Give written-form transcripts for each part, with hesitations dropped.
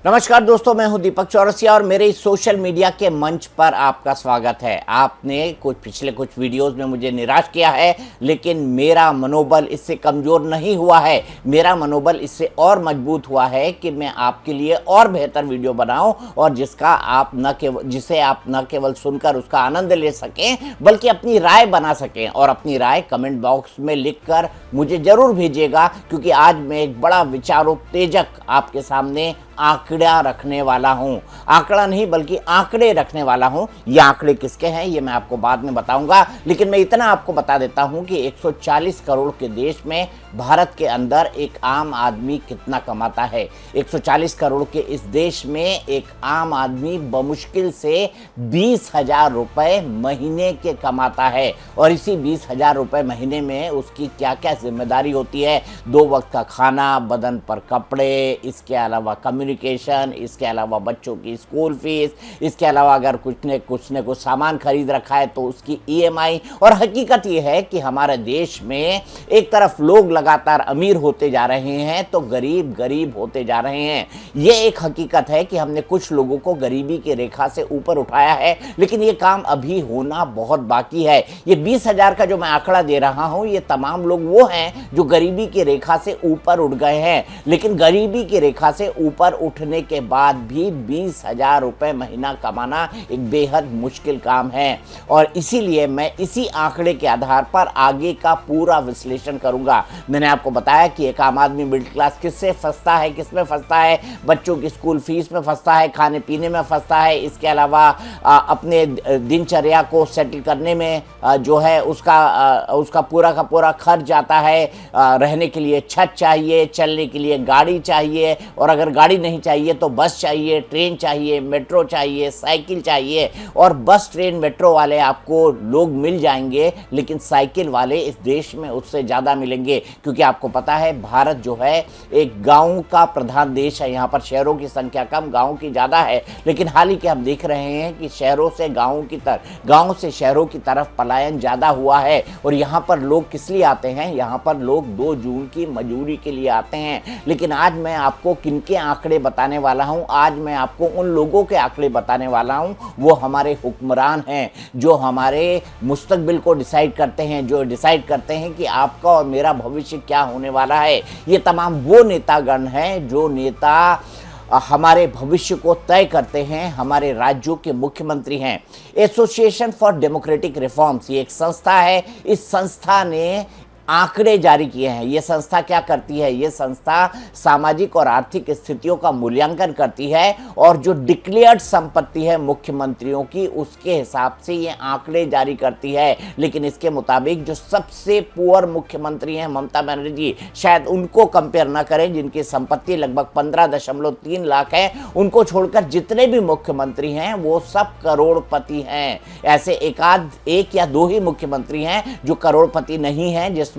नमस्कार दोस्तों, मैं हूं दीपक चौरसिया और मेरे इस सोशल मीडिया के मंच पर आपका स्वागत है। आपने पिछले कुछ वीडियोस में मुझे निराश किया है, लेकिन मेरा मनोबल इससे कमज़ोर नहीं हुआ है। मेरा मनोबल इससे और मजबूत हुआ है कि मैं आपके लिए और बेहतर वीडियो बनाऊं और जिसे आप न केवल सुनकर उसका आनंद ले सकें, बल्कि अपनी राय बना सकें। और अपनी राय कमेंट बॉक्स में लिखकर मुझे ज़रूर भेजिएगा, क्योंकि आज मैं एक बड़ा विचारोत्तेजक आपके सामने आंकड़ा रखने वाला हूं। आंकड़ा नहीं बल्कि आंकड़े रखने वाला हूं। ये आंकड़े किसके हैं ये मैं आपको बाद में बताऊंगा, लेकिन मैं इतना आपको बता देता हूं कि 140 करोड़ के देश में भारत के अंदर एक आम आदमी कितना कमाता है। 140 करोड़ के इस देश में एक आम आदमी बमुश्किल से 20,000 रुपए महीने के कमाता है। और इसी 20,000 रुपए महीने में उसकी क्या क्या जिम्मेदारी होती है। 2 वक्त का खाना, बदन पर कपड़े, इसके अलावा कम्युनिकेशन, इसके अलावा बच्चों की स्कूल फीस, इसके अलावा अगर कुछ ने कुछ सामान खरीद रखा है तो उसकी EMI। और हकीकत ये है कि हमारे देश में एक तरफ लोग लगातार अमीर होते जा रहे हैं तो गरीब गरीब होते जा रहे हैं। ये एक हकीकत है कि हमने कुछ लोगों को गरीबी की रेखा से ऊपर उठाया है, लेकिन ये काम अभी होना बहुत बाकी है। ये 20,000 का जो मैं आंकड़ा दे रहा हूं, ये तमाम लोग वो हैं जो गरीबी की रेखा से ऊपर उठ गए हैं, लेकिन गरीबी की रेखा से ऊपर उठने के बाद भी 20,000 रुपए महीना कमाना एक बेहद मुश्किल काम है। और इसीलिए मैं इसी आंकड़े के आधार पर आगे का पूरा विश्लेषण करूंगा। मैंने आपको बताया कि एक आम आदमी मिडिल क्लास किससे फंसता है, किसमें फंसता है। बच्चों की स्कूल फीस में फंसता है, खाने पीने में फंसता है, इसके अलावा अपने दिनचर्या को सेटल करने में जो है उसका पूरा का पूरा खर्च जाता है। रहने के लिए छत चाहिए, चलने के लिए गाड़ी चाहिए, और अगर गाड़ी नहीं चाहिए तो बस चाहिए, ट्रेन चाहिए, मेट्रो चाहिए, साइकिल चाहिए। और बस, ट्रेन, मेट्रो वाले आपको लोग मिल जाएंगे, लेकिन साइकिल वाले इस देश में उससे ज़्यादा मिलेंगे, क्योंकि आपको पता है भारत जो है एक गाँव का प्रधान देश है। यहाँ पर शहरों की संख्या कम, गाँव की ज़्यादा है। लेकिन हाल ही के हम देख रहे हैं कि शहरों से गाँव से शहरों की तरफ पलायन ज़्यादा हुआ है। और यहाँ पर लोग किस लिए आते हैं? यहाँ पर लोग 2 जून की मजदूरी के लिए आते हैं। लेकिन आज मैं आपको किनके आंकड़े बताने वाला हूं, आज मैं आपको उन लोगों के आंकड़े बताने वाला हूं, वो हमारे हुक्मरान हैं, जो हमारे मुस्तकबिल को डिसाइड करते हैं, जो डिसाइड करते हैं कि आपका और मेरा भविष्य क्या होने वाला है। ये तमाम वो नेतागण हैं जो नेता हमारे भविष्य को तय करते हैं, हमारे राज्यों के मुख्यमंत्री हैं। एसोसिएशन फॉर डेमोक्रेटिक रिफॉर्म्स ये एक संस्था है। इस संस्था ने आंकड़े जारी किए हैं। ये संस्था क्या करती है? ये संस्था सामाजिक और आर्थिक स्थितियों का मूल्यांकन करती है, और जो डिक्लेयर्ड संपत्ति है मुख्यमंत्रियों की, उसके हिसाब से ये आंकड़े जारी करती है। लेकिन इसके मुताबिक जो सबसे पुअर मुख्यमंत्री हैं, ममता बनर्जी, शायद उनको कंपेयर ना करें, जिनकी संपत्ति लगभग 15.3 लाख है। उनको छोड़कर जितने भी मुख्यमंत्री हैं वो सब करोड़पति हैं। ऐसे एक या 2 ही मुख्यमंत्री हैं जो करोड़पति नहीं हैं, जिसमें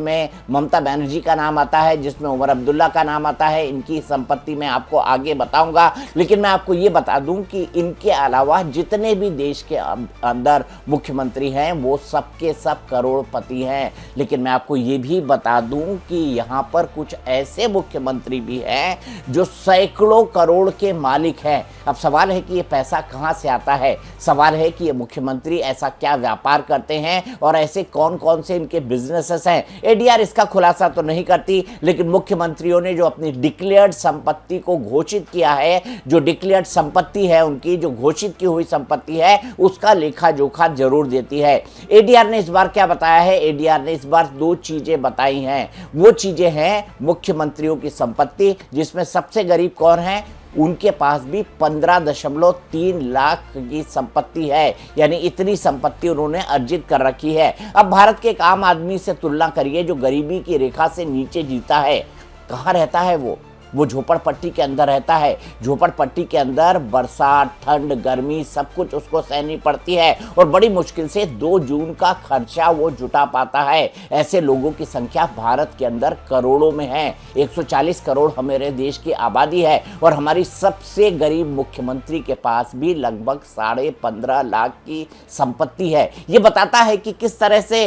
ममता बनर्जी का नाम आता है, जिसमें उमर अब्दुल्ला का नाम आता है। इनकी संपत्ति मैं आपको आगे बताऊंगा, लेकिन मैं आपको ये बता दूं कि इनके अलावा जितने भी देश के अंदर मुख्यमंत्री हैं वो सबके सब करोड़पति हैं। लेकिन मैं आपको ये भी बता दूं कि यहाँ पर कुछ ऐसे मुख्यमंत्री भी हैं जो सैकड़ों करोड़ के मालिक हैं। अब सवाल है कि ये पैसा कहाँ से आता है? सवाल है कि ये मुख्यमंत्री ऐसा क्या व्यापार करते हैं और ऐसे कौन कौन से इनके बिजनेसेस हैं। ADR इसका खुलासा तो नहीं करती, लेकिन मुख्यमंत्रियों ने जो अपनी डिक्लेयर्ड संपत्ति को घोषित किया है, जो डिक्लेयर्ड संपत्ति है उनकी, जो घोषित की हुई संपत्ति है, उसका लेखा जोखा जरूर देती है। ADR ने इस बार क्या बताया है? ADR ने इस बार 2 चीजें बताई हैं। वो चीजें हैं मुख्यमंत्रियों की संपत्ति, जिसमें सबसे गरीब कौन है? उनके पास भी 15.3 लाख की संपत्ति है, यानी इतनी संपत्ति उन्होंने अर्जित कर रखी है। अब भारत के एक आम आदमी से तुलना करिए जो गरीबी की रेखा से नीचे जीता है। कहाँ रहता है वो झोपड़पट्टी के अंदर रहता है। झोपड़पट्टी के अंदर बरसात, ठंड, गर्मी सब कुछ उसको सहनी पड़ती है, और बड़ी मुश्किल से 2 जून का खर्चा वो जुटा पाता है। ऐसे लोगों की संख्या भारत के अंदर करोड़ों में है। 140 करोड़ हमारे देश की आबादी है, और हमारी सबसे गरीब मुख्यमंत्री के पास भी लगभग 15.5 लाख की संपत्ति है। ये बताता है कि किस तरह से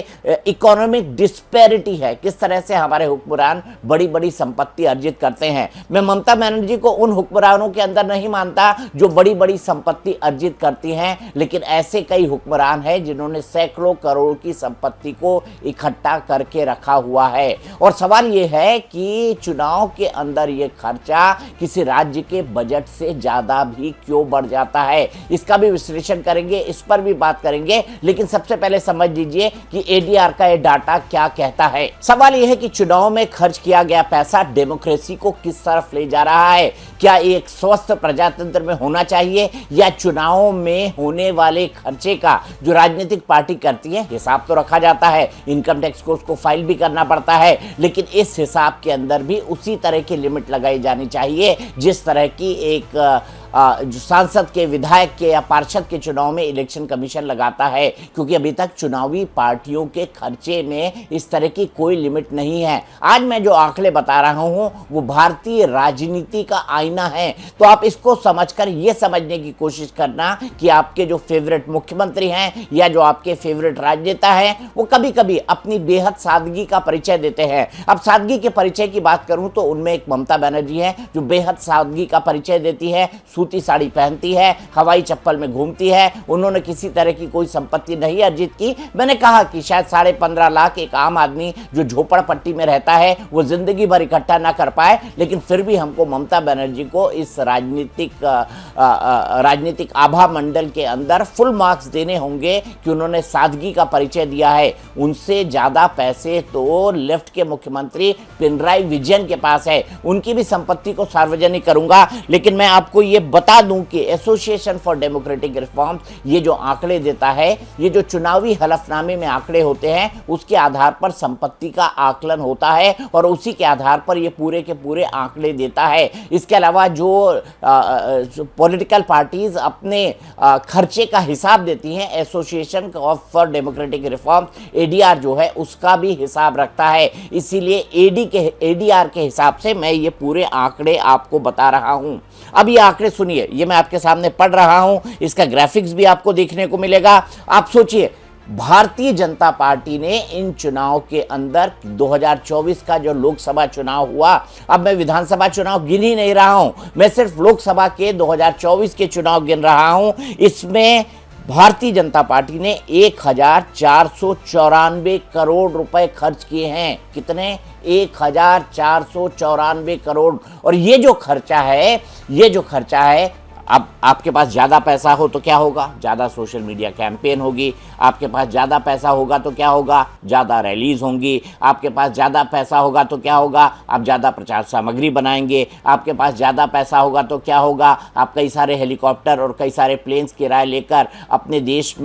इकोनॉमिक डिस्पैरिटी है, किस तरह से हमारे हुक्मरान बड़ी बड़ी संपत्ति अर्जित करते हैं। मैं ममता बनर्जी को उन हुक्मरानों के अंदर नहीं मानता जो बड़ी बड़ी संपत्ति अर्जित करती हैं, लेकिन ऐसे कई हुक्मरान हैं जिन्होंने सैकड़ों करोड़ की संपत्ति को इकट्ठा करके रखा हुआ है। और सवाल यह है कि चुनाव के अंदर यह खर्चा किसी राज्य के बजट से ज्यादा भी क्यों बढ़ जाता है, इसका भी विश्लेषण करेंगे, इस पर भी बात करेंगे। लेकिन सबसे पहले समझ लीजिए कि एडीआर का यह डाटा क्या कहता है। सवाल यह है कि चुनाव में खर्च किया गया पैसा डेमोक्रेसी को किस तरफ ले जा रहा है। क्या एक स्वस्थ प्रजातंत्र में होना चाहिए, या चुनाव में होने वाले खर्चे का जो राजनीतिक पार्टी करती है हिसाब तो रखा जाता है, इनकम टैक्स को उसको फाइल भी करना पड़ता है, लेकिन इस हिसाब के अंदर भी उसी तरह की लिमिट लगाई जानी चाहिए जिस तरह की एक जो सांसद के, विधायक के या पार्षद के चुनाव में इलेक्शन कमीशन लगाता है। क्योंकि अभी तक चुनावी पार्टियों के खर्चे में इस तरह की कोई लिमिट नहीं है। आज मैं जो आंकड़े बता रहा हूं वो भारतीय राजनीति का आईना है, तो आप इसको समझकर यह समझने की कोशिश करना कि आपके जो फेवरेट मुख्यमंत्री हैं या जो आपके फेवरेट राजनेता हैं वो कभी कभी अपनी बेहद सादगी का परिचय देते हैं। अब सादगी के परिचय की बात करूं तो उनमें एक ममता बनर्जी है जो बेहद सादगी का परिचय देती है, सूती साड़ी पहनती है, हवाई चप्पल में घूमती है, उन्होंने किसी तरह की कोई संपत्ति नहीं अर्जित की। मैंने कहा कि शायद 15.5 लाख एक आम आदमी जो झोपड़पट्टी में रहता है वो जिंदगी भर इकट्ठा ना कर पाए, लेकिन फिर भी हमको ममता बनर्जी को इस राजनीतिक आभा मंडल के अंदर फुल मार्क्स देने होंगे कि उन्होंने सादगी का परिचय दिया है। उनसे ज्यादा पैसे तो लेफ्ट के मुख्यमंत्री पिनराई विजयन के पास है, उनकी भी संपत्ति को सार्वजनिक करूंगा। लेकिन मैं आपको ये बता दूं कि एसोसिएशन फॉर डेमोक्रेटिक रिफॉर्म्स ये जो आंकड़े देता है, ये जो चुनावी हलफनामे में आंकड़े होते हैं उसके आधार पर संपत्ति का आकलन होता है और उसी के आधार पर ये पूरे के पूरे आंकड़े देता है। इसके अलावा जो पॉलिटिकल पार्टीज अपने खर्चे का हिसाब देती हैं, association for democratic reforms ADR जो है उसका भी हिसाब रखता है। इसीलिए एडीआर के हिसाब से मैं ये पूरे आंकड़े आपको बता रहा हूं। अब ये आंकड़े सुनिए, ये मैं आपके सामने पढ़ रहा हूं, इसका ग्राफिक्स भी आपको देखने को मिलेगा। आप सोचिए, भारतीय जनता पार्टी ने इन चुनाव के अंदर 2024 का जो लोकसभा चुनाव हुआ, अब मैं विधानसभा चुनाव गिन ही नहीं रहा हूं, मैं सिर्फ लोकसभा के 2024 के चुनाव गिन रहा हूं। इसमें भारतीय जनता पार्टी ने 1494 करोड़ रुपए खर्च किए हैं। कितने? 1494 करोड़। और ये जो खर्चा है, अब आपके पास ज़्यादा पैसा हो तो क्या होगा? ज़्यादा सोशल मीडिया कैंपेन होगी। आपके पास ज़्यादा पैसा होगा तो क्या होगा? ज़्यादा रैलीज होंगी। आपके पास ज़्यादा पैसा होगा तो क्या होगा? आप ज़्यादा प्रचार सामग्री बनाएंगे। आपके पास ज़्यादा पैसा होगा तो क्या होगा? आप कई सारे हेलीकॉप्टर और कई सारे प्लेन्स किराए लेकर अपने देश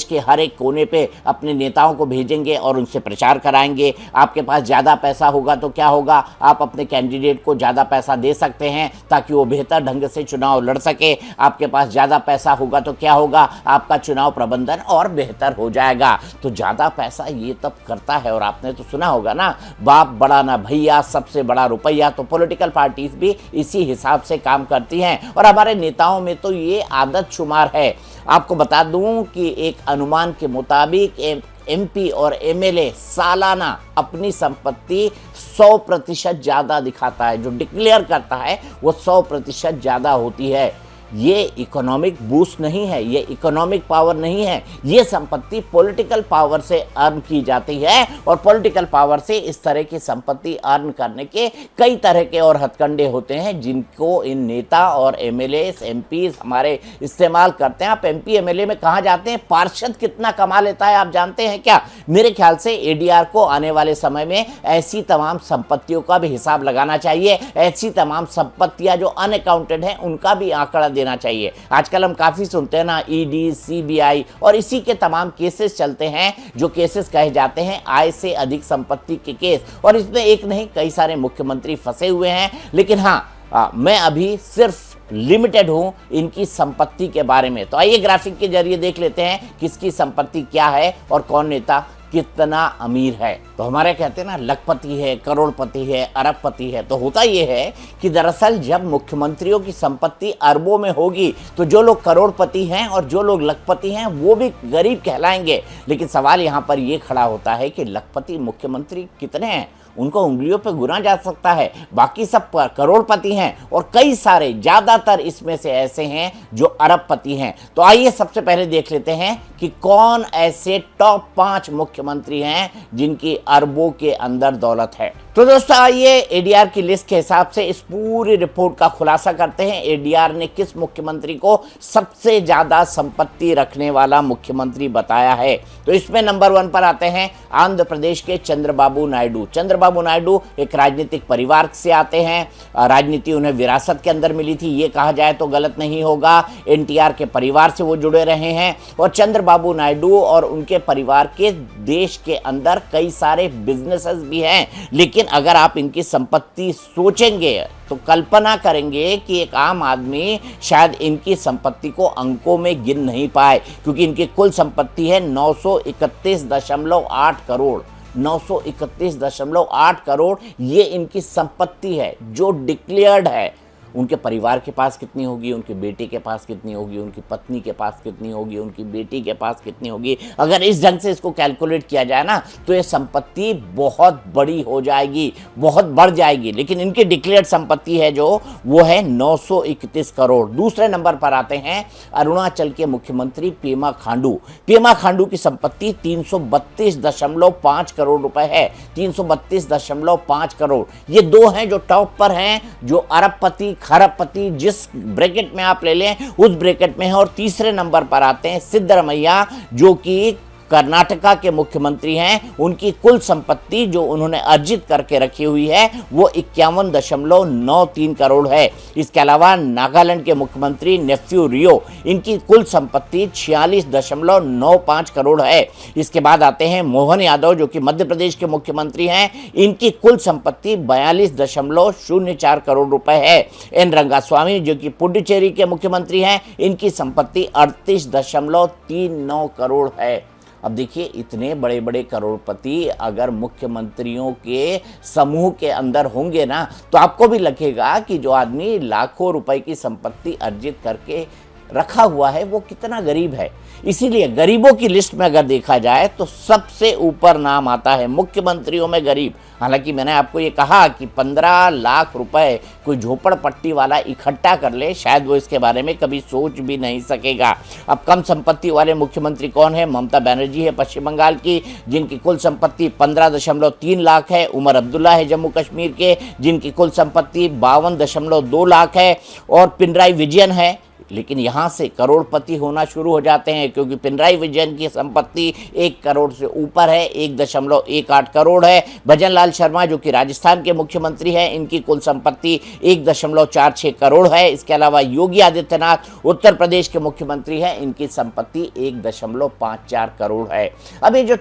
के हर एक कोने पे अपने नेताओं को भेजेंगे और उनसे प्रचार कराएंगे। आपके पास ज़्यादा पैसा होगा तो क्या होगा? आप अपने कैंडिडेट को ज़्यादा पैसा दे सकते हैं ताकि वो बेहतर ढंग से चुनाव लड़ सके। आपके पास ज्यादा पैसा होगा तो क्या होगा? आपका चुनाव प्रबंधन और बेहतर हो जाएगा। तो ज्यादा पैसा ये तब करता है, और आपने तो सुना होगा ना, बाप बड़ा ना भैया, सबसे बड़ा रुपया। तो पॉलिटिकल पार्टीज भी इसी हिसाब से काम करती हैं और हमारे नेताओं में तो ये आदत शुमार है। आपको बता दूं कि एक अनुमान के मुताबिक एमपी और एमएलए सालाना अपनी संपत्ति 100% ज्यादा दिखाता है, जो डिक्लेयर करता है वो 100% ज्यादा होती है। ये इकोनॉमिक बूस्ट नहीं है, ये इकोनॉमिक पावर नहीं है, ये संपत्ति पॉलिटिकल पावर से अर्न की जाती है। और पॉलिटिकल पावर से इस तरह की संपत्ति अर्न करने के कई तरह के और हथकंडे होते हैं जिनको इन नेता और एमएलए एमपी हमारे इस्तेमाल करते हैं। आप एमपी एमएलए में कहाँ जाते हैं? पार्षद कितना कमा लेता है आप जानते हैं क्या? मेरे ख्याल से एडीआर को आने वाले समय में ऐसी तमाम संपत्तियों का भी हिसाब लगाना चाहिए। ऐसी तमाम संपत्तियां जो अनअकाउंटेड हैं उनका भी आंकड़ा देना चाहिए। आजकल हम काफी सुनते हैं ना, ईडी, सीबीआई और इसी के तमाम केसेस चलते हैं, जो केसेस कहे जाते हैं आय से अधिक संपत्ति के केस। और इसमें एक नहीं, कई सारे मुख्यमंत्री फंसे हुए हैं। लेकिन हाँ, मैं अभी सिर्फ लिमिटेड हूं इनकी संपत्ति के बारे में। तो आइए ग्राफिक के जरिए देख लेते हैं किसकी संपत्ति क्या है और कौन नेता कितना अमीर है। तो हमारे कहते हैं ना, लखपति है, करोड़पति है, अरबपति है। तो होता यह है कि दरअसल जब मुख्यमंत्रियों की संपत्ति अरबों में होगी तो जो लोग करोड़पति हैं और जो लोग लखपति हैं वो भी गरीब कहलाएंगे। लेकिन सवाल यहाँ पर यह खड़ा होता है कि लखपति मुख्यमंत्री कितने हैं? उनको उंगलियों पे गुना जा सकता है, बाकी सब करोड़पति हैं और कई सारे ज़्यादातर इसमें से ऐसे हैं जो अरबपति हैं। तो आइए सबसे पहले देख लेते हैं कि कौन ऐसे टॉप 5 मुख्यमंत्री हैं जिनकी अरबों के अंदर दौलत है। तो दोस्तों आइए एडीआर की लिस्ट के हिसाब से इस पूरी रिपोर्ट का खुलासा करते हैं। एडीआर ने किस मुख्यमंत्री को सबसे ज्यादा संपत्ति रखने वाला मुख्यमंत्री बताया है। तो इसमें नंबर 1 पर आते हैं आंध्र प्रदेश के चंद्रबाबू नायडू। चंद्रबाबू नायडू एक राजनीतिक परिवार से आते हैं, राजनीति उन्हें विरासत के अंदर मिली थी, ये कहा जाए तो गलत नहीं होगा। एनटीआर के परिवार से वो जुड़े रहे हैं और चंद्रबाबू नायडू और उनके परिवार के देश के अंदर कई सारे बिजनेसेस भी हैं। लेकिन अगर आप इनकी संपत्ति सोचेंगे तो कल्पना करेंगे कि एक आम आदमी शायद इनकी संपत्ति को अंकों में गिन नहीं पाए, क्योंकि इनकी कुल संपत्ति है 931.8 करोड़। 931.8 करोड़ ये इनकी संपत्ति है जो डिक्लेयर्ड है। उनके परिवार के पास कितनी होगी, उनके बेटे के पास कितनी होगी, उनकी पत्नी के पास कितनी होगी, उनकी बेटी के पास कितनी होगी, अगर इस ढंग से इसको कैलकुलेट किया जाए ना तो ये संपत्ति बहुत बड़ी हो जाएगी, बहुत बढ़ जाएगी। लेकिन इनकी डिक्लेयर्ड संपत्ति है जो वो है 931 करोड़। दूसरे नंबर पर आते हैं अरुणाचल के मुख्यमंत्री पेमा खांडू। पेमा खांडू की संपत्ति 332.5 करोड़ रुपए है। 332.5 करोड़। ये दो हैं जो टॉप पर हैं, जो अरबपति खरबपति जिस ब्रैकेट में आप ले लें उस ब्रैकेट में है। और तीसरे नंबर पर आते हैं सिद्धरमैया, जो कि कर्नाटका के मुख्यमंत्री हैं। उनकी कुल संपत्ति जो उन्होंने अर्जित करके रखी हुई है वो 51.93 करोड़ है। इसके अलावा नागालैंड के मुख्यमंत्री नेफ्यू रियो, इनकी कुल संपत्ति 46.95 करोड़ है। इसके बाद आते हैं मोहन यादव जो कि मध्य प्रदेश के मुख्यमंत्री हैं। इनकी कुल संपत्ति 42.04 करोड़ रुपए है। एन रंगास्वामी जो कि पुडुचेरी के मुख्यमंत्री हैं, इनकी संपत्ति 38.39 करोड़ है। अब देखिए इतने बड़े बड़े करोड़पति अगर मुख्यमंत्रियों के समूह के अंदर होंगे ना तो आपको भी लगेगा कि जो आदमी लाखों रुपए की संपत्ति अर्जित करके रखा हुआ है वो कितना गरीब है। इसीलिए गरीबों की लिस्ट में अगर देखा जाए तो सबसे ऊपर नाम आता है मुख्यमंत्रियों में गरीब। हालांकि मैंने आपको ये कहा कि 15 लाख रुपए कोई झोपड़पट्टी वाला इकट्ठा कर ले शायद वो इसके बारे में कभी सोच भी नहीं सकेगा। अब कम संपत्ति वाले मुख्यमंत्री कौन है? ममता बनर्जी है पश्चिम बंगाल की, जिनकी कुल संपत्ति 15.3 लाख है। उमर अब्दुल्ला है जम्मू कश्मीर के, जिनकी कुल संपत्ति 52.2 लाख है। और पिनराई विजयन है। लेकिन यहाँ से करोड़पति होना शुरू हो जाते हैं, क्योंकि पिनराई विजयन की संपत्ति 1 करोड़ से ऊपर है, 1.18 करोड़ है। भजन लाल शर्मा जो कि राजस्थान के मुख्यमंत्री हैं, इनकी कुल संपत्ति 1.46 करोड़ है। इसके अलावा योगी आदित्यनाथ उत्तर प्रदेश के मुख्यमंत्री हैं, इनकी संपत्ति 1.54 करोड़ है। अब ये जो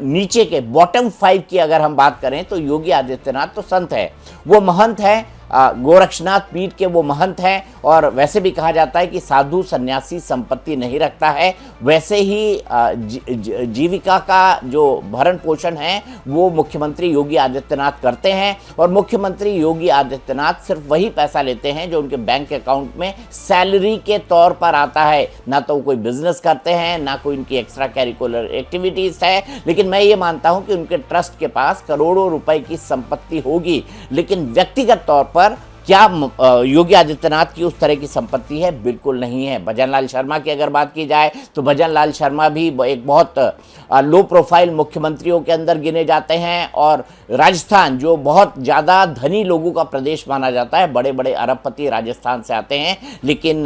नीचे के बॉटम 5 की अगर हम बात करें तो योगी आदित्यनाथ तो संत है, वो महंत है, गोरक्षनाथ पीठ के वो महंत हैं। और वैसे भी कहा जाता है कि साधु सन्यासी संपत्ति नहीं रखता है। वैसे ही जीविका का जो भरण पोषण है वो मुख्यमंत्री योगी आदित्यनाथ करते हैं। और मुख्यमंत्री योगी आदित्यनाथ सिर्फ वही पैसा लेते हैं जो उनके बैंक अकाउंट में सैलरी के तौर पर आता है। ना तो कोई बिजनेस करते हैं, ना कोई उनकी एक्स्ट्रा कैरिकुलर एक्टिविटीज है। लेकिन मैं ये मानता हूं कि उनके ट्रस्ट के पास करोड़ों रुपए की संपत्ति होगी, लेकिन व्यक्तिगत तौर पर क्या योगी आदित्यनाथ की उस तरह की संपत्ति है? बिल्कुल नहीं है। भजन लाल शर्मा की अगर बात की जाए तो भजन लाल शर्मा भी एक बहुत लो प्रोफाइल मुख्यमंत्रियों के अंदर गिने जाते हैं। और राजस्थान जो बहुत ज़्यादा धनी लोगों का प्रदेश माना जाता है, बड़े बड़े अरबपति राजस्थान से आते हैं। लेकिन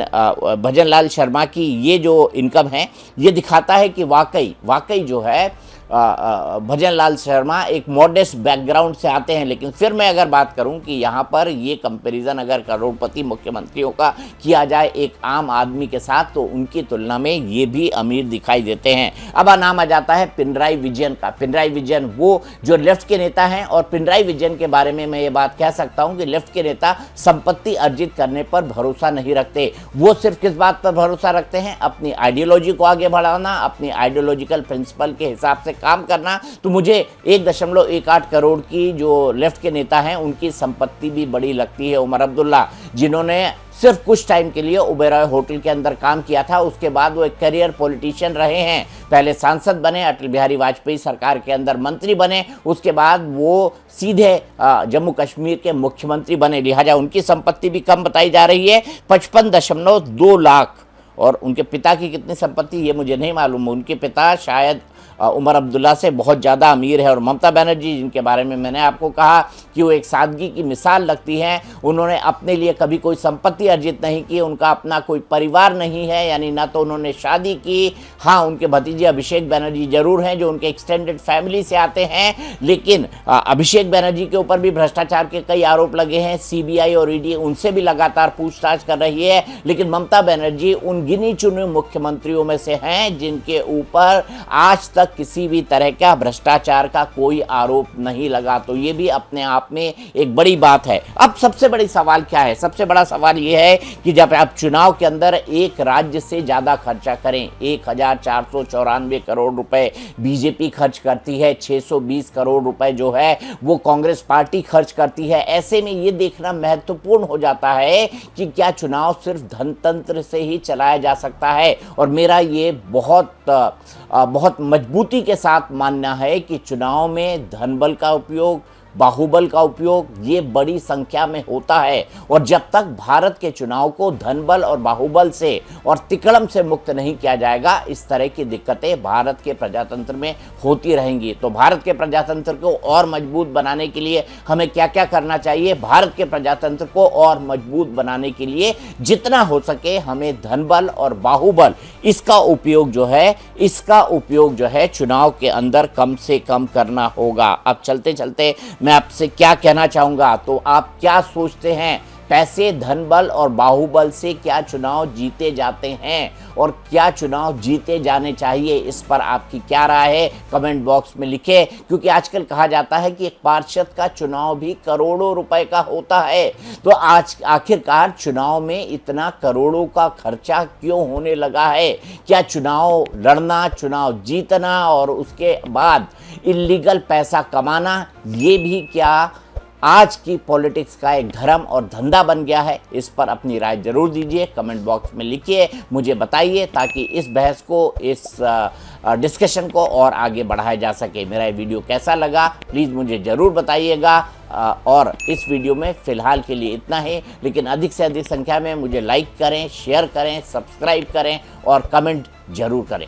भजन लाल शर्मा की ये जो इनकम है ये दिखाता है कि वाकई जो है भजन लाल शर्मा एक मॉडेस्ट बैकग्राउंड से आते हैं। लेकिन फिर मैं अगर बात करूं कि यहाँ पर ये कंपैरिजन अगर करोड़पति मुख्यमंत्रियों का किया जाए एक आम आदमी के साथ तो उनकी तुलना में ये भी अमीर दिखाई देते हैं। अब नाम आ जाता है पिनराई विजयन का। पिनराई विजयन वो जो लेफ्ट के नेता हैं, और पिनराई विजयन के बारे में मैं ये बात कह सकता हूँ कि लेफ्ट के नेता संपत्ति अर्जित करने पर भरोसा नहीं रखते। वो सिर्फ किस बात पर भरोसा रखते हैं? अपनी आइडियोलॉजी को आगे बढ़ाना, अपनी आइडियोलॉजिकल प्रिंसिपल के हिसाब से काम करना, तो मुझे 1.18 करोड़ की जो लेफ्ट के नेता हैं उनकी संपत्ति भी बड़ी लगती है। उमर अब्दुल्ला, जिन्होंने सिर्फ कुछ टाइम के लिए ओबेरॉय होटल के अंदर काम किया था, उसके बाद वो एक करियर पॉलिटिशियन रहे हैं। पहले सांसद बने, अटल बिहारी वाजपेयी सरकार के अंदर मंत्री बने, उसके बाद वो सीधे जम्मू कश्मीर के मुख्यमंत्री बने। लिहाजा उनकी संपत्ति भी कम बताई जा रही है, 55.2 लाख। और उनके पिता की कितनी संपत्ति ये मुझे नहीं मालूम। उनके पिता शायद उमर अब्दुल्ला से बहुत ज़्यादा अमीर है। और ममता बनर्जी, जिनके बारे में मैंने आपको कहा कि वो एक सादगी की मिसाल लगती हैं, उन्होंने अपने लिए कभी कोई संपत्ति अर्जित नहीं की, उनका अपना कोई परिवार नहीं है, यानी ना तो उन्होंने शादी की। हाँ, उनके भतीजे अभिषेक बनर्जी जरूर हैं जो उनके एक्सटेंडेड फैमिली से आते हैं, लेकिन अभिषेक बनर्जी के ऊपर भी भ्रष्टाचार के कई आरोप लगे हैं। CBI और ED उनसे भी लगातार पूछताछ कर रही है, लेकिन ममता बनर्जी उन गिनी चुने मुख्यमंत्रियों में से हैं जिनके ऊपर आज तक किसी भी तरह का भ्रष्टाचार का कोई आरोप नहीं लगा। तो ये भी अपने आप में एक बड़ी बात है। अब सबसे बड़ी सवाल क्या है? सबसे बड़ा सवाल ये है कि जब आप चुनाव के अंदर एक राज्य से ज्यादा खर्चा करें, 1494 करोड़ रुपए बीजेपी खर्च करती है, 620 करोड़ रुपए जो है वो कांग्रेस पार्टी खर्च करती है, ऐसे में ये देखना महत्वपूर्ण हो जाता है कि क्या चुनाव सिर्फ धनतंत्र से ही चलाया जा सकता है। और मेरा ये बहुत मजबूती के साथ मानना है कि चुनाव में धनबल का उपयोग, बाहुबल का उपयोग ये बड़ी संख्या में होता है। और जब तक भारत के चुनाव को धनबल और बाहुबल से और तिकड़म से मुक्त नहीं किया जाएगा, इस तरह की दिक्कतें भारत के प्रजातंत्र में होती रहेंगी। तो भारत के प्रजातंत्र को और मजबूत बनाने के लिए हमें क्या क्या करना चाहिए? भारत के प्रजातंत्र को और मजबूत बनाने के लिए जितना हो सके हमें धनबल और बाहुबल इसका उपयोग जो है चुनाव के अंदर कम से कम करना होगा। अब चलते चलते मैं आपसे क्या कहना चाहूँगा, तो आप क्या सोचते हैं? पैसे, धनबल और बाहुबल से क्या चुनाव जीते जाते हैं और क्या चुनाव जीते जाने चाहिए? इस पर आपकी क्या राय है? कमेंट बॉक्स में लिखें, क्योंकि आजकल कहा जाता है कि एक पार्षद का चुनाव भी करोड़ों रुपए का होता है। तो आज आखिरकार चुनाव में इतना करोड़ों का खर्चा क्यों होने लगा है? क्या चुनाव लड़ना, चुनाव जीतना और उसके बाद इलीगल पैसा कमाना, ये भी क्या आज की पॉलिटिक्स का एक धर्म और धंधा बन गया है? इस पर अपनी राय जरूर दीजिए, कमेंट बॉक्स में लिखिए, मुझे बताइए, ताकि इस बहस को, इस डिस्कशन को और आगे बढ़ाया जा सके। मेरा ये वीडियो कैसा लगा प्लीज़ मुझे ज़रूर बताइएगा। और इस वीडियो में फ़िलहाल के लिए इतना ही, लेकिन अधिक से अधिक संख्या में मुझे लाइक करें, शेयर करें, सब्सक्राइब करें और कमेंट ज़रूर करें।